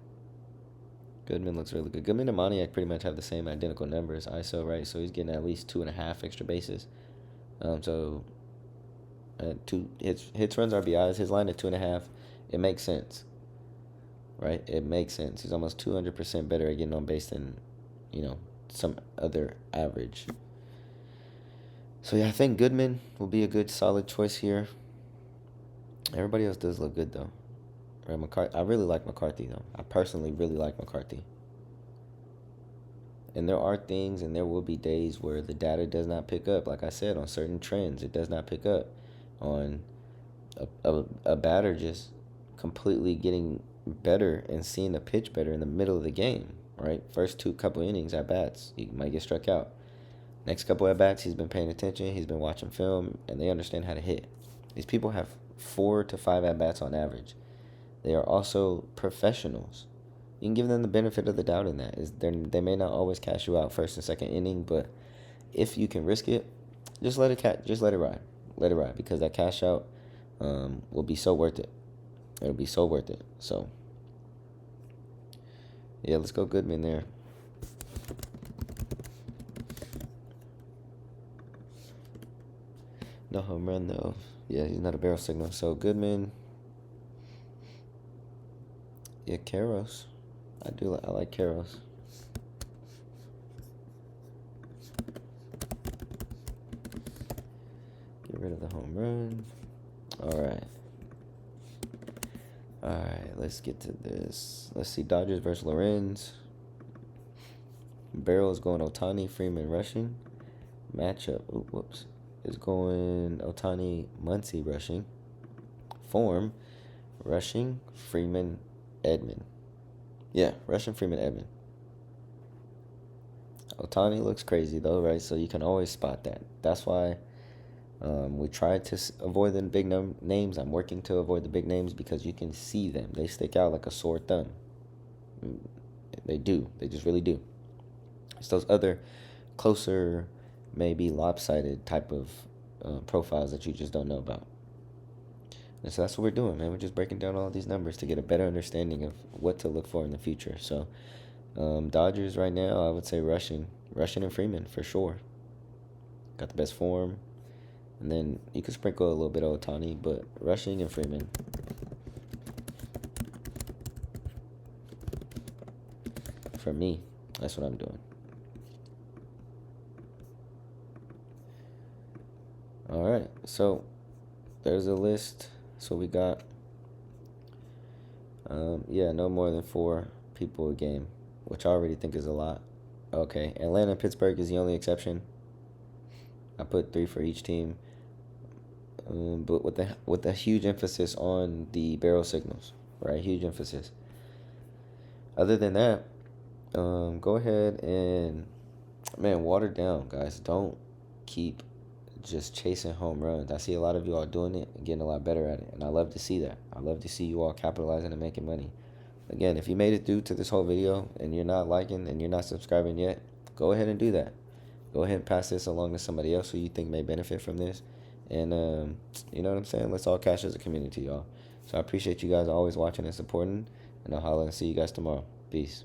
Goodman looks really good. Goodman and Moniak pretty much have the same identical numbers, ISO, right? So he's getting at least 2.5 extra bases. So 2 hits, runs, RBIs. His line at 2.5. It makes sense, right? It makes sense. He's almost 200% better at getting on base than, some other average. So yeah, I think Goodman will be a good, solid choice here. Everybody else does look good though. Right, I really like McCarthy though. I personally really like McCarthy. And there are things, and there will be days where the data does not pick up. Like I said, on certain trends, it does not pick up. On a batter just completely getting better and seeing the pitch better in the middle of the game, right? First couple innings at bats, he might get struck out. Next couple at bats, he's been paying attention, he's been watching film, and they understand how to hit. These people have 4 to 5 at bats on average. They are also professionals. You can give them the benefit of the doubt in that. They may not always cash you out first and second inning, but if you can risk it, just let it ride. Let it ride, because that cash out will be so worth it. It'll be so worth it. So, yeah, let's go Goodman there. No home run, though. Yeah, he's not a barrel signal. So, Goodman. Yeah, Karros. I like Karros. Get rid of the home run. All right, let's get to this. Let's see, Dodgers versus Lorenz. Barrel is going Ohtani, Freeman, rushing. Matchup, is going Ohtani, Muncy, rushing. Form, rushing, Freeman, Edman. Yeah, rushing, Freeman, Edman. Ohtani looks crazy though, right? So you can always spot that. That's why we try to avoid the big names. I'm working to avoid the big names because you can see them. They stick out like a sore thumb. They do. They just really do. It's those other closer, maybe lopsided type of profiles that you just don't know about. And so that's what we're doing, man. We're just breaking down all these numbers to get a better understanding of what to look for in the future. So Dodgers right now, I would say rushing and Freeman for sure. Got the best form. And then you could sprinkle a little bit of Ohtani, but rushing and Freeman. For me, that's what I'm doing. All right, so there's a list So we got, yeah, no more than 4 people a game, which I already think is a lot. Okay, Atlanta and Pittsburgh is the only exception. I put 3 for each team, but with a huge emphasis on the barrel signals, right? Huge emphasis. Other than that, go ahead and, man, water down, guys. Don't keep just chasing home runs. I see a lot of you all doing it and getting a lot better at it, and I love to see that. I love to see you all capitalizing and making money. Again, if you made it through to this whole video and you're not liking and you're not subscribing yet, go ahead and do that. Go ahead and pass this along to somebody else who you think may benefit from this. And, you know what I'm saying? Let's all cash as a community, y'all. So I appreciate you guys always watching and supporting. And I'll holler and see you guys tomorrow. Peace.